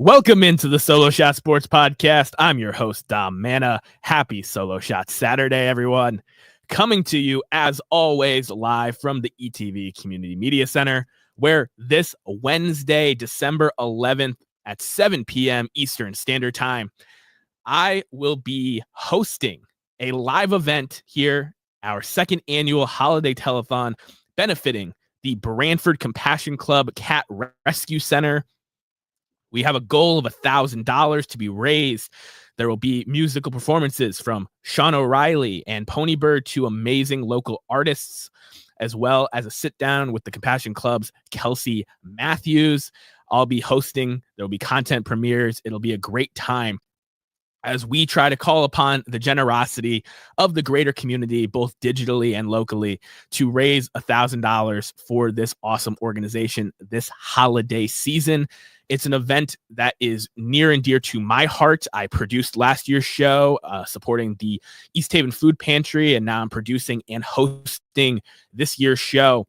Welcome into the Solo Shot Sports Podcast. I'm your host, Dom Manna. Happy Solo Shot Saturday, everyone. Coming to you, as always, live from the ETV Community Media Center, where this Wednesday, December 11th at 7 p.m. Eastern Standard Time, I will be hosting a live event here, our second annual holiday telethon, benefiting the Branford Compassion Club Cat Rescue Center. We have a goal of $1,000 to be raised. There will be musical performances from Sean O'Reilly and Ponybird to amazing local artists, as well as a sit down with the Compassion Club's Kelsey Matthews. I'll be hosting. There will be content premieres. It'll be a great time as we try to call upon the generosity of the greater community, both digitally and locally, to raise $1,000 for this awesome organization this holiday season. It's an event that is near and dear to my heart. I produced last year's show supporting the East Haven Food Pantry, and now I'm producing and hosting this year's show.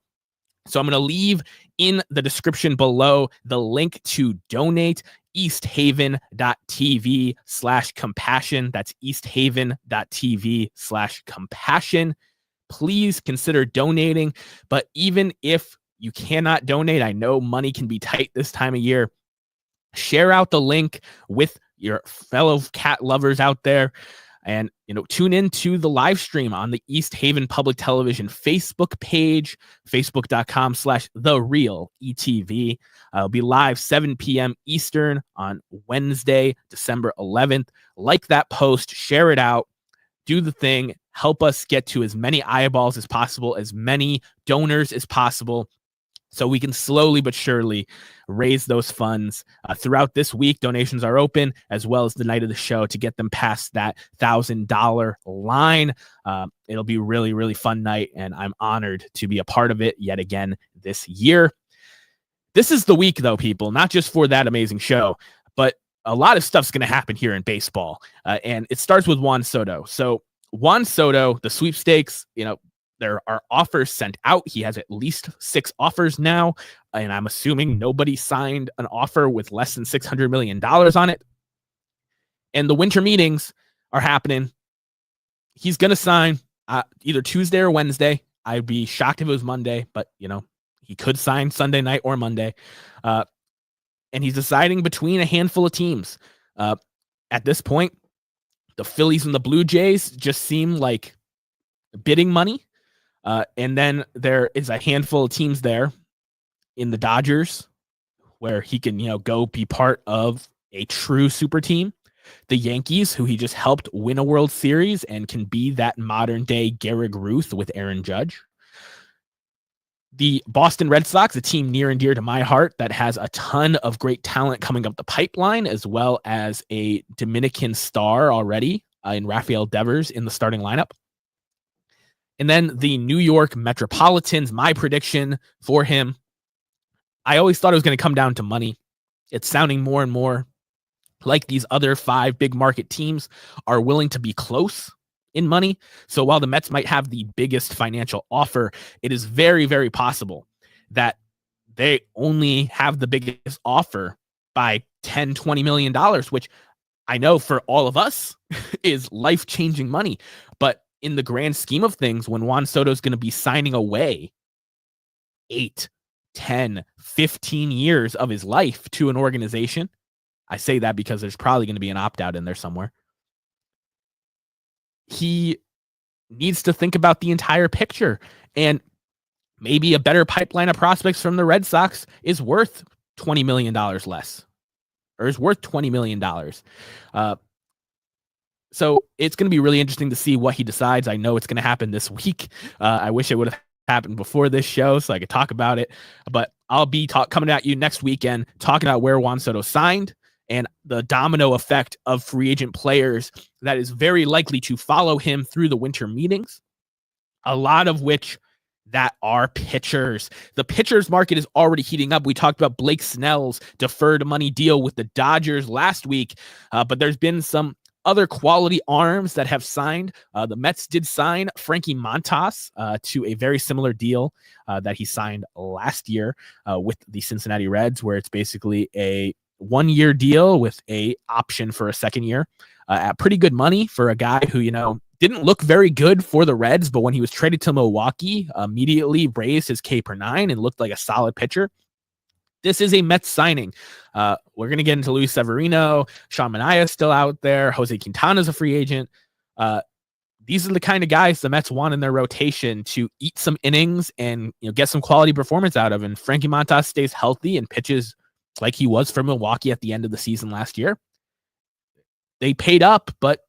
So I'm going to leave in the description below the link to donate, easthaven.tv/compassion. That's easthaven.tv/compassion. Please consider donating. But even if you cannot donate, I know money can be tight this time of year. Share out the link with your fellow cat lovers out there, and tune in to the live stream on the East Haven Public Television Facebook page, facebook.com/therealetv. It'll be live 7 p.m. Eastern on Wednesday, December 11th. Like that post, share it out, do the thing, help us get to as many eyeballs as possible, as many donors as possible, so we can slowly but surely raise those funds throughout this week. Donations are open, as well as the night of the show, to get them past that $1,000 line. It'll be really, really fun night, and I'm honored to be a part of it yet again this year. This is the week, though, people, not just for that amazing show, but a lot of stuff's going to happen here in baseball, and it starts with Juan Soto. So Juan Soto, the sweepstakes, there are offers sent out. He has at least 6 offers now, and I'm assuming nobody signed an offer with less than $600 million on it. And the winter meetings are happening. He's going to sign either Tuesday or Wednesday. I'd be shocked if it was Monday, but, he could sign Sunday night or Monday. And he's deciding between a handful of teams. At this point, the Phillies and the Blue Jays just seem like bidding money. And then there is a handful of teams there in the Dodgers where he can, go be part of a true super team. The Yankees, who he just helped win a World Series and can be that modern day Garrett Ruth with Aaron Judge. The Boston Red Sox, a team near and dear to my heart that has a ton of great talent coming up the pipeline, as well as a Dominican star already in Rafael Devers in the starting lineup. And then the New York Metropolitans, my prediction for him, I always thought it was going to come down to money. It's sounding more and more like these other 5 big market teams are willing to be close in money. So while the Mets might have the biggest financial offer, it is very, very possible that they only have the biggest offer by $10, $20 million, which I know for all of us is life-changing money. But in the grand scheme of things, when Juan Soto is going to be signing away 8, 10, 15 years of his life to an organization, I say that because there's probably going to be an opt-out in there somewhere. He needs to think about the entire picture, and maybe a better pipeline of prospects from the Red Sox is worth $20 million less, or is worth $20 million. So it's going to be really interesting to see what he decides. I know it's going to happen this week. I wish it would have happened before this show so I could talk about it. But I'll be coming at you next weekend talking about where Juan Soto signed and the domino effect of free agent players that is very likely to follow him through the winter meetings, a lot of which that are pitchers. The pitchers market is already heating up. We talked about Blake Snell's deferred money deal with the Dodgers last week, but there's been some other quality arms that have signed. The Mets did sign Frankie Montas to a very similar deal that he signed last year with the Cincinnati Reds, where it's basically a 1-year deal with a option for a second year at pretty good money for a guy who, didn't look very good for the Reds, but when he was traded to Milwaukee, immediately raised his K per 9 and looked like a solid pitcher. This is a Mets signing. We're going to get into Luis Severino. Sean Manaea is still out there. Jose Quintana is a free agent. These are the kind of guys the Mets want in their rotation to eat some innings and get some quality performance out of. And Frankie Montas stays healthy and pitches like he was for Milwaukee at the end of the season last year. They paid up, but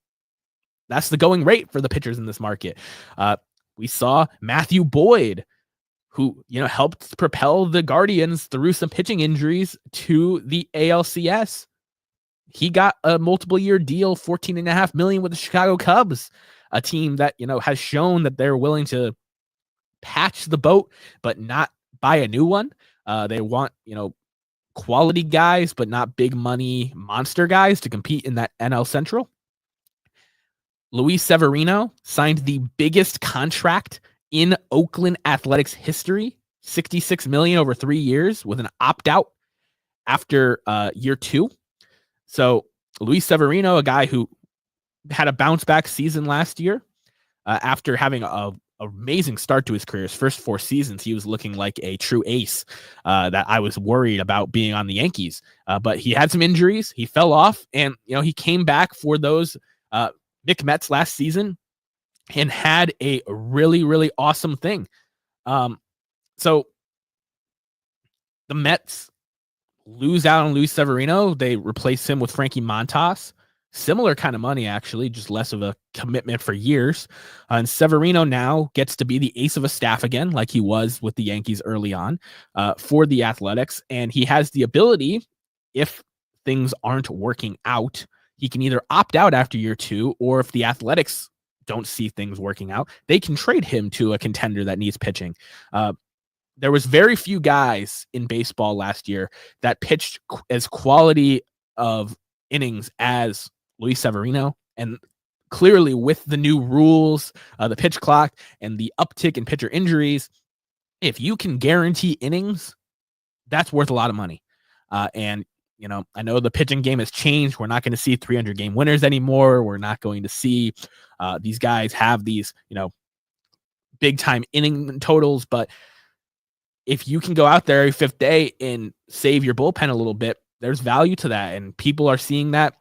that's the going rate for the pitchers in this market. We saw Matthew Boyd, who helped propel the Guardians through some pitching injuries to the ALCS. He got a multiple year deal, $14.5 million with the Chicago Cubs, a team that has shown that they're willing to patch the boat but not buy a new one. They want quality guys but not big money monster guys to compete in that NL Central. Luis Severino signed the biggest contract in Oakland Athletics history, $66 million over 3 years with an opt-out after year 2. So Luis Severino, a guy who had a bounce-back season last year after having an amazing start to his career. His first 4 seasons, he was looking like a true ace that I was worried about being on the Yankees. But he had some injuries. He fell off, and he came back for those Nick Mets last season and had a really, really awesome thing. So the Mets lose out on Luis Severino. They replace him with Frankie Montas. Similar kind of money, actually, just less of a commitment for years. And Severino now gets to be the ace of a staff again, like he was with the Yankees early on for the Athletics. And he has the ability, if things aren't working out, he can either opt out after year 2, or if the Athletics don't see things working out, they can trade him to a contender that needs pitching. There was very few guys in baseball last year that pitched as quality of innings as Luis Severino. And clearly with the new rules, the pitch clock, and the uptick in pitcher injuries, if you can guarantee innings, that's worth a lot of money. And I know the pitching game has changed. We're not going to see 300 game winners anymore. We're not going to see these guys have these, big time inning totals. But if you can go out there every 5th day and save your bullpen a little bit, there's value to that. And people are seeing that.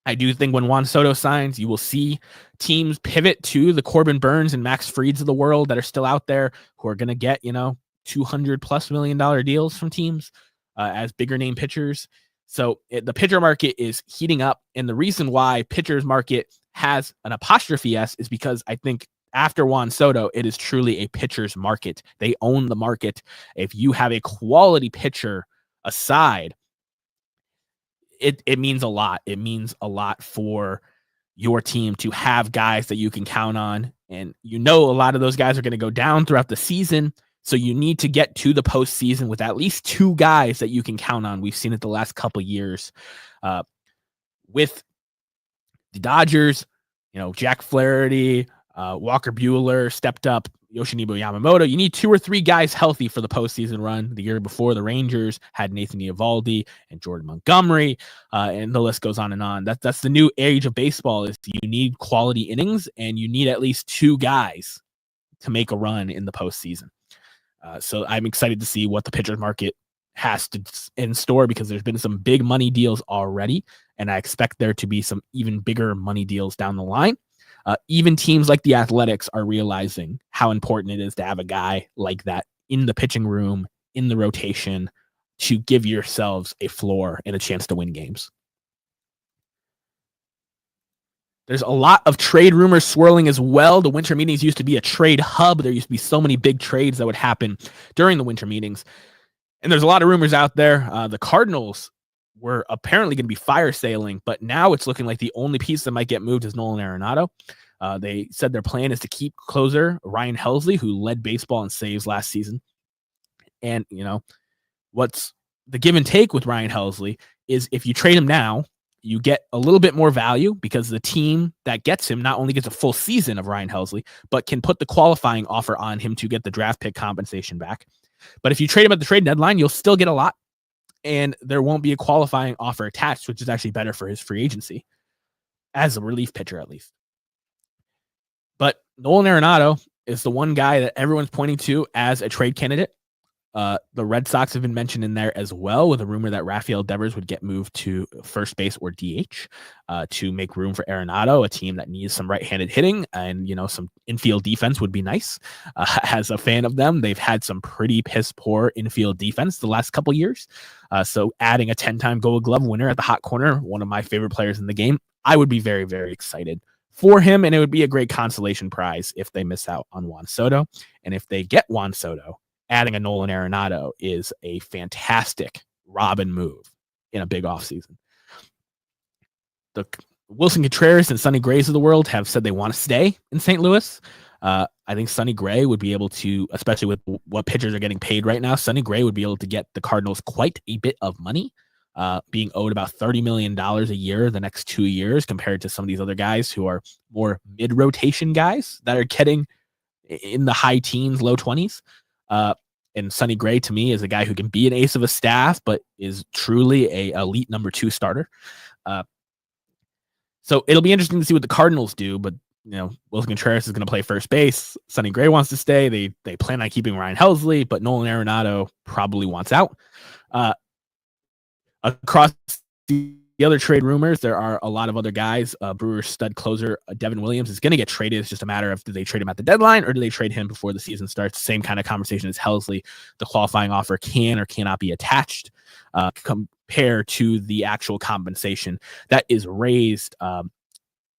I do think when Juan Soto signs, you will see teams pivot to the Corbin Burns and Max Frieds of the world that are still out there, who are going to get, $200+ million deals from teams as bigger name pitchers. So the pitcher market is heating up. And the reason why pitchers market has an apostrophe S is because I think after Juan Soto, it is truly a pitcher's market. They own the market. If you have a quality pitcher aside, it means a lot. It means a lot for your team to have guys that you can count on. And a lot of those guys are going to go down throughout the season. So you need to get to the postseason with at least 2 guys that you can count on. We've seen it the last couple of years with the Dodgers. Jack Flaherty, Walker Buehler stepped up, Yoshinobu Yamamoto. You need 2 or 3 guys healthy for the postseason run. The year before, the Rangers had Nathan Eovaldi and Jordan Montgomery, and the list goes on and on. That's the new age of baseball. Is you need quality innings, and you need at least 2 guys to make a run in the postseason. So I'm excited to see what the pitcher market has in store, because there's been some big money deals already, and I expect there to be some even bigger money deals down the line. Even teams like the Athletics are realizing how important it is to have a guy like that in the pitching room, in the rotation, to give yourselves a floor and a chance to win games. There's a lot of trade rumors swirling as well. The winter meetings used to be a trade hub. There used to be so many big trades that would happen during the winter meetings. And there's a lot of rumors out there. The Cardinals were apparently going to be fire sailing, but now it's looking like the only piece that might get moved is Nolan Arenado. They said their plan is to keep closer Ryan Helsley, who led baseball in saves last season. And, what's the give and take with Ryan Helsley is if you trade him now, you get a little bit more value, because the team that gets him not only gets a full season of Ryan Helsley, but can put the qualifying offer on him to get the draft pick compensation back. But if you trade him at the trade deadline, you'll still get a lot. and there won't be a qualifying offer attached, which is actually better for his free agency as a relief pitcher, at least. But Nolan Arenado is the one guy that everyone's pointing to as a trade candidate. The Red Sox have been mentioned in there as well, with a rumor that Rafael Devers would get moved to first base or DH to make room for Arenado, a team that needs some right-handed hitting, and some infield defense would be nice. As a fan of them, they've had some pretty piss-poor infield defense the last couple years. So adding a 10-time Gold Glove winner at the hot corner, one of my favorite players in the game, I would be very, very excited for him, and it would be a great consolation prize if they miss out on Juan Soto. And if they get Juan Soto, adding a Nolan Arenado is a fantastic Robin move in a big offseason. The Wilson Contreras and Sonny Grays of the world have said they want to stay in St. Louis. I think Sonny Gray would be able to, especially with what pitchers are getting paid right now, Sonny Gray would be able to get the Cardinals quite a bit of money, being owed about $30 million a year the next 2 years, compared to some of these other guys who are more mid-rotation guys that are getting in the high teens, low 20s. And Sonny Gray, to me, is a guy who can be an ace of a staff, but is truly a elite number 2 starter. So it'll be interesting to see what the Cardinals do, but Wilson Contreras is going to play first base. Sonny Gray wants to stay. They plan on keeping Ryan Helsley, but Nolan Arenado probably wants out. Across the other trade rumors, there are a lot of other guys. Brewers stud closer Devin Williams is going to get traded. It's just a matter of, do they trade him at the deadline or do they trade him before the season starts? Same kind of conversation as Helsley. The qualifying offer can or cannot be attached compared to the actual compensation that is raised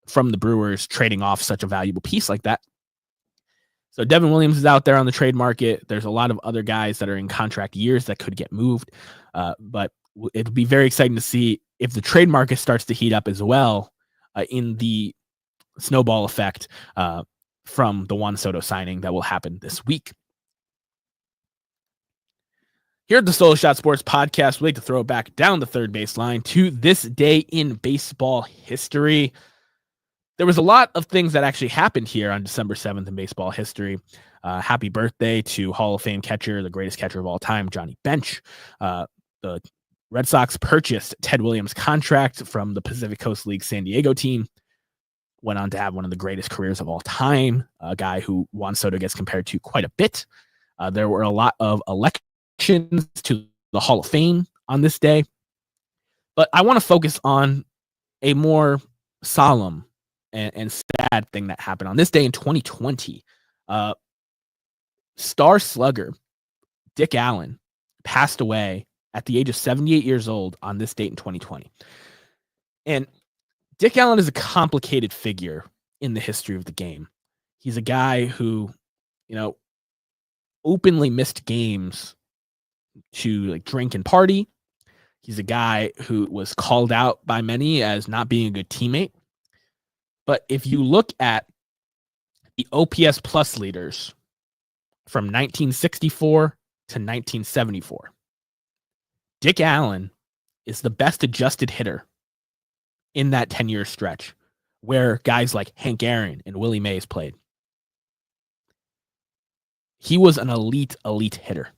from the Brewers trading off such a valuable piece like that. So Devin Williams is out there on the trade market. There's a lot of other guys that are in contract years that could get moved, but it'll be very exciting to see if the trade market starts to heat up as well in the snowball effect from the Juan Soto signing that will happen this week. Here at the Solo Shot Sports Podcast, we like to throw it back down the third baseline to this day in baseball history. There was a lot of things that actually happened here on December 7th in baseball history. Happy birthday to Hall of Fame catcher, the greatest catcher of all time, Johnny Bench. The Red Sox purchased Ted Williams' contract from the Pacific Coast League San Diego team. Went on to have one of the greatest careers of all time, a guy who Juan Soto gets compared to quite a bit. There were a lot of elections to the Hall of Fame on this day. But I want to focus on a more solemn and sad thing that happened on this day in 2020. Star slugger Dick Allen passed away at the age of 78 years old on this date in 2020. And Dick Allen is a complicated figure in the history of the game. He's a guy who, openly missed games to drink and party. He's a guy who was called out by many as not being a good teammate. But if you look at the OPS plus leaders from 1964 to 1974, Dick Allen is the best adjusted hitter in that 10-year stretch where guys like Hank Aaron and Willie Mays played. He was an elite hitter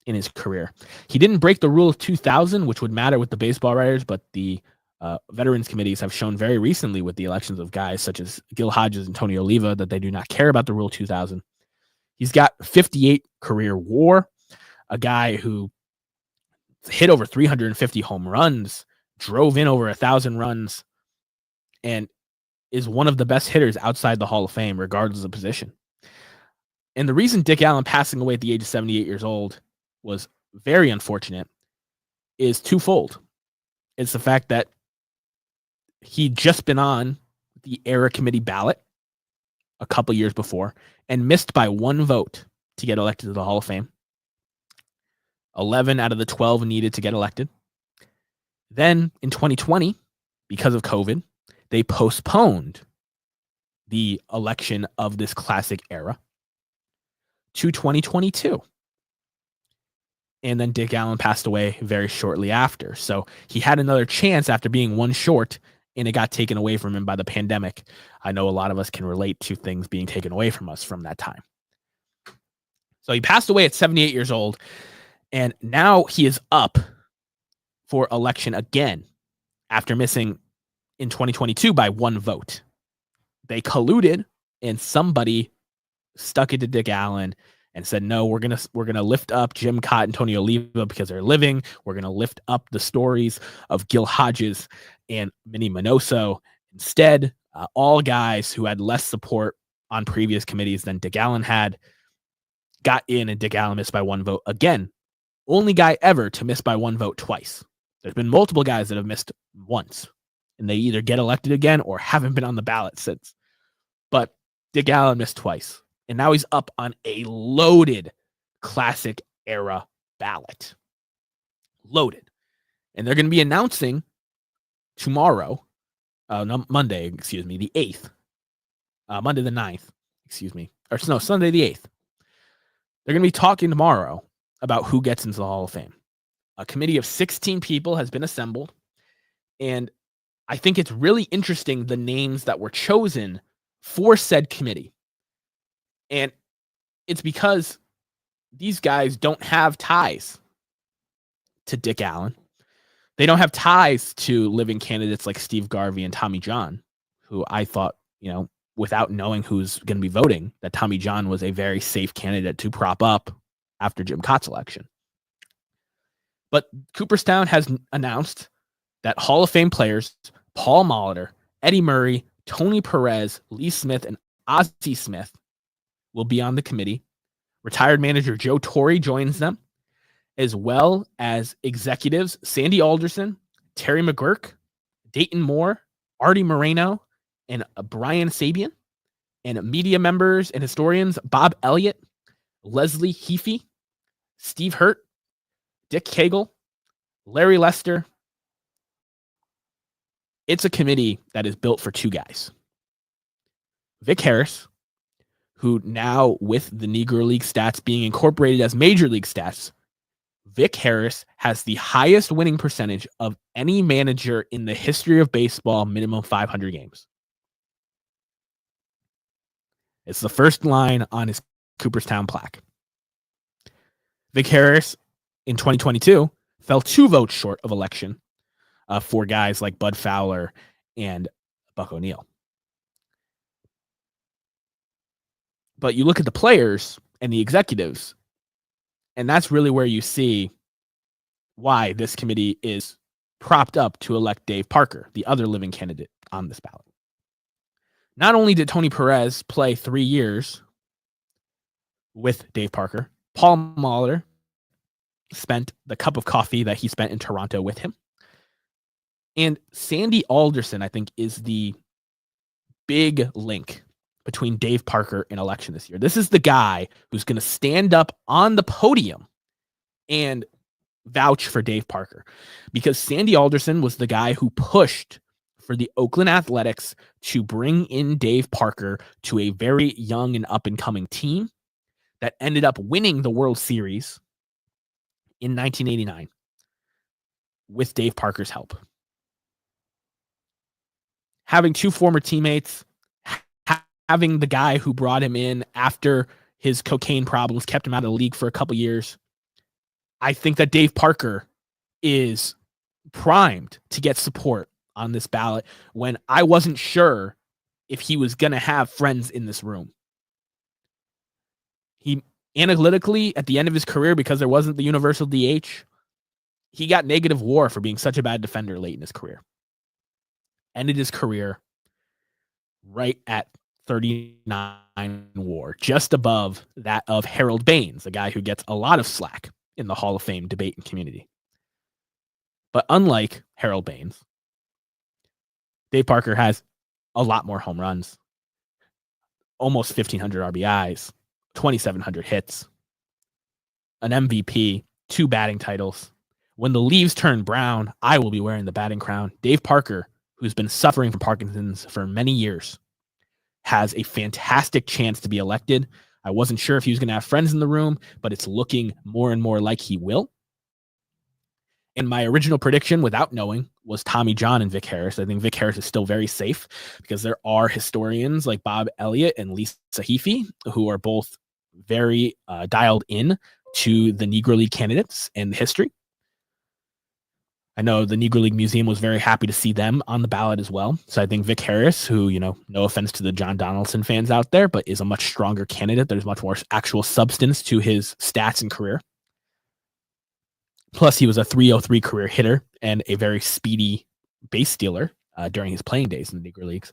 in his career. He didn't break the rule of 2000, which would matter with the baseball writers, but the veterans committees have shown very recently with the elections of guys such as Gil Hodges and Tony Oliva that they do not care about the rule 2000. He's got 58 career WAR, a guy who hit over 350 home runs, drove in over 1,000 runs, and is one of the best hitters outside the Hall of Fame, regardless of position. And the reason Dick Allen passing away at the age of 78 years old was very unfortunate is twofold. It's the fact that he'd just been on the era committee ballot a couple years before and missed by one vote to get elected to the Hall of Fame. 11 out of the 12 needed to get elected. Then in 2020, because of COVID, they postponed the election of this classic era to 2022. And then Dick Allen passed away very shortly after. So he had another chance after being one short, and it got taken away from him by the pandemic. I know a lot of us can relate to things being taken away from us from that time. So he passed away at 78 years old, and now he is up for election again after missing in 2022 by 1 vote. They colluded, and somebody stuck it to Dick Allen and said, no, we're gonna lift up Jim Cott and Tony Oliva because they're living. We're gonna lift up the stories of Gil Hodges and Minnie Minoso instead. All guys who had less support on previous committees than Dick Allen had got in, and Dick Allen missed by 1 vote again. Only guy ever to miss by 1 vote twice. There's been multiple guys that have missed once, and they either get elected again or haven't been on the ballot since. But Dick Allen missed twice, and now he's up on a loaded classic era ballot. Loaded. And they're going to be announcing tomorrow, Monday, the 8th. Monday the 9th, Sunday the 8th. They're going to be talking tomorrow about who gets into the Hall of Fame. A committee of 16 people has been assembled, and I think it's really interesting the names that were chosen for said committee. And it's because these guys don't have ties to Dick Allen. They don't have ties to living candidates like Steve Garvey and Tommy John, who I thought, without knowing who's going to be voting, that Tommy John was a very safe candidate to prop up after Jim Cott's election. But Cooperstown has announced that Hall of Fame players Paul Molitor, Eddie Murray, Tony Perez, Lee Smith, and Ozzie Smith will be on the committee. Retired manager Joe Torre joins them, as well as executives Sandy Alderson, Terry McGurk, Dayton Moore, Artie Moreno, and Brian Sabian, and media members and historians Bob Elliott, Leslie Heafy, Steve Hurt, Dick Cagle, Larry Lester. It's a committee that is built for 2 guys. Vic Harris, who now with the Negro League stats being incorporated as Major League stats, Vic Harris has the highest winning percentage of any manager in the history of baseball, minimum 500 games. It's the first line on his Cooperstown plaque. Vic Harris in 2022 fell 2 votes short of election for guys like Bud Fowler and Buck O'Neil. But you look at the players and the executives, and that's really where you see why this committee is propped up to elect Dave Parker, the other living candidate on this ballot. Not only did Tony Perez play 3 years with Dave Parker, Paul Molitor spent the cup of coffee that he spent in Toronto with him. And Sandy Alderson, I think, is the big link between Dave Parker and election this year. This is the guy who's going to stand up on the podium and vouch for Dave Parker, because Sandy Alderson was the guy who pushed for the Oakland Athletics to bring in Dave Parker to a very young and up-and-coming team that ended up winning the World Series in 1989 with Dave Parker's help. Having 2 former teammates, having the guy who brought him in after his cocaine problems kept him out of the league for a couple years, I think that Dave Parker is primed to get support on this ballot when I wasn't sure if he was going to have friends in this room. He analytically, at the end of his career, because there wasn't the universal DH, he got negative WAR for being such a bad defender late in his career. Ended his career right at 39 WAR, just above that of Harold Baines, a guy who gets a lot of slack in the Hall of Fame debate and community. But unlike Harold Baines, Dave Parker has a lot more home runs, almost 1,500 RBIs, 2,700 hits, an MVP, 2 batting titles. When the leaves turn brown, I will be wearing the batting crown. Dave Parker, who's been suffering from Parkinson's for many years, has a fantastic chance to be elected. I wasn't sure if he was going to have friends in the room, but it's looking more and more like he will. And my original prediction, without knowing, was Tommy John and Vic Harris. I think Vic Harris is still very safe because there are historians like Bob Elliott and Lisa Heafy who are both very dialed in to the Negro League candidates and history. I know the Negro League Museum was very happy to see them on the ballot as well. So I think Vic Harris, who, no offense to the John Donaldson fans out there, but is a much stronger candidate. There's much more actual substance to his stats and career. Plus, he was a .303 career hitter and a very speedy base stealer during his playing days in the Negro Leagues.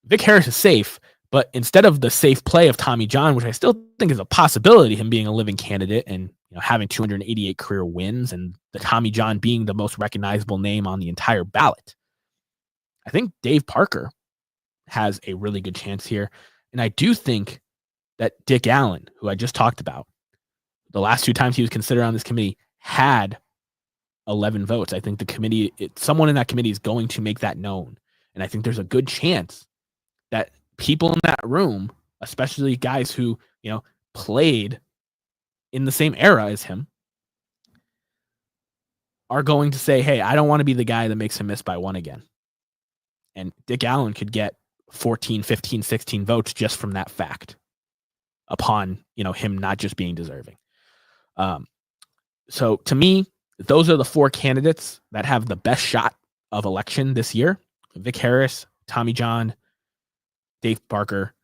Vic Harris is safe, but instead of the safe play of Tommy John, which I still think is a possibility, him being a living candidate and having 288 career wins and the Tommy John being the most recognizable name on the entire ballot, I think Dave Parker has a really good chance here. And I do think that Dick Allen, who I just talked about, the last 2 times he was considered on this committee, had 11 votes. I think the committee, someone in that committee is going to make that known. And I think there's a good chance that people in that room, especially guys who, played in the same era as him, are going to say, hey, I don't want to be the guy that makes him miss by 1 again. And Dick Allen could get 14, 15, 16 votes just from that fact upon, him not just being deserving. So to me, those are the 4 candidates that have the best shot of election this year: Vic Harris, Tommy John, Dave Parker,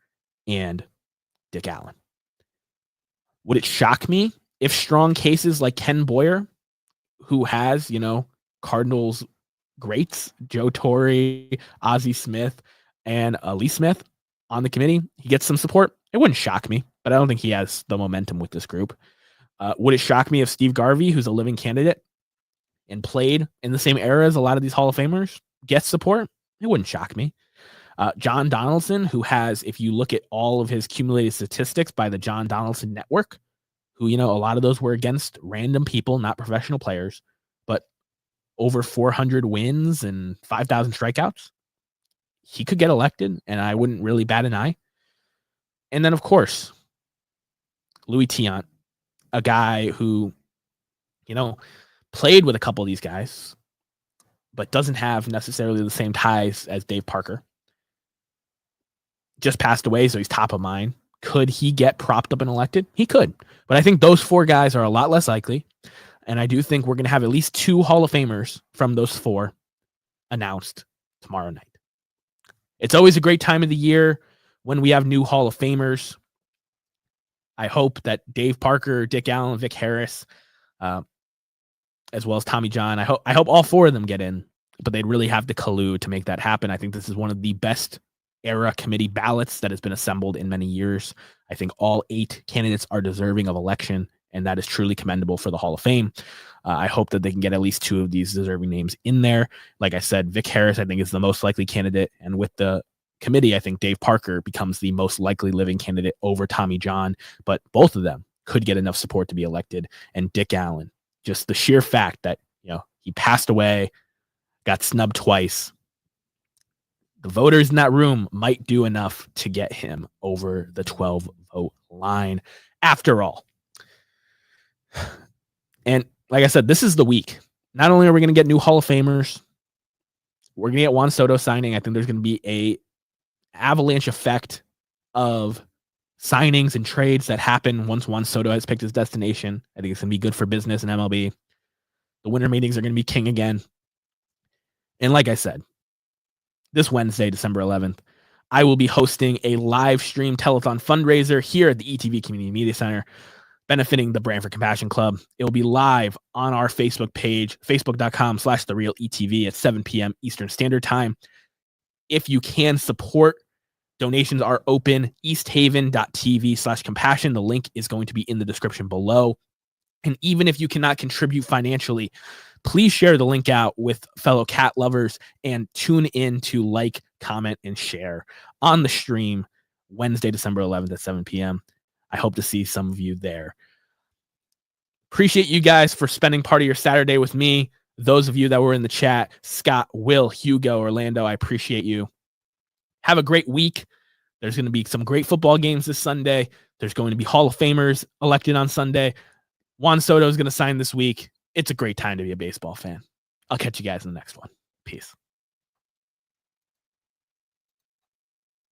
and Dick Allen. Would it shock me if strong cases like Ken Boyer, who has, Cardinals greats, Joe Torre, Ozzie Smith, and Lee Smith on the committee, he gets some support? It wouldn't shock me, but I don't think he has the momentum with this group. Would it shock me if Steve Garvey, who's a living candidate and played in the same era as a lot of these Hall of Famers, gets support? It wouldn't shock me. John Donaldson, who has, if you look at all of his accumulated statistics by the John Donaldson Network, who, a lot of those were against random people, not professional players, but over 400 wins and 5,000 strikeouts, he could get elected, and I wouldn't really bat an eye. And then, of course, Louis Tiant, a guy who, played with a couple of these guys, but doesn't have necessarily the same ties as Dave Parker. Just passed away, so he's top of mind. Could he get propped up and elected? He could. But I think those 4 guys are a lot less likely. And I do think we're going to have at least 2 Hall of Famers from those 4 announced tomorrow night. It's always a great time of the year when we have new Hall of Famers. I hope that Dave Parker, Dick Allen, Vic Harris, as well as Tommy John, I hope all 4 of them get in, but they'd really have to collude to make that happen. I think this is one of the best era committee ballots that has been assembled in many years. I think all 8 candidates are deserving of election, and that is truly commendable for the Hall of Fame. I hope that they can get at least 2 of these deserving names in there. Like I said, Vic Harris, I think, is the most likely candidate, and with the committee, I think Dave Parker becomes the most likely living candidate over Tommy John, but both of them could get enough support to be elected. And Dick Allen, just the sheer fact that, he passed away, got snubbed twice, the voters in that room might do enough to get him over the 12 vote line after all. And like I said, this is the week. Not only are we going to get new Hall of Famers, we're going to get Juan Soto signing. I think there's going to be a avalanche effect of signings and trades that happen once Juan Soto has picked his destination. I think it's going to be good for business in MLB. The winter meetings are going to be king again. And like I said, this Wednesday, December 11th, I will be hosting a live stream telethon fundraiser here at the ETV Community Media Center, benefiting the Brand for Compassion Club. It will be live on our Facebook page, facebook.com/TheRealETV at 7 p.m. Eastern Standard Time. If you can support, donations are open, easthaven.tv/compassion. The link is going to be in the description below. And even if you cannot contribute financially, please share the link out with fellow cat lovers and tune in to like, comment, and share on the stream Wednesday, December 11th at 7 p.m. I hope to see some of you there. Appreciate you guys for spending part of your Saturday with me. Those of you that were in the chat, Scott, Will, Hugo, Orlando, I appreciate you. Have a great week. There's going to be some great football games this Sunday. There's going to be Hall of Famers elected on Sunday. Juan Soto is going to sign this week. It's a great time to be a baseball fan. I'll catch you guys in the next one. Peace.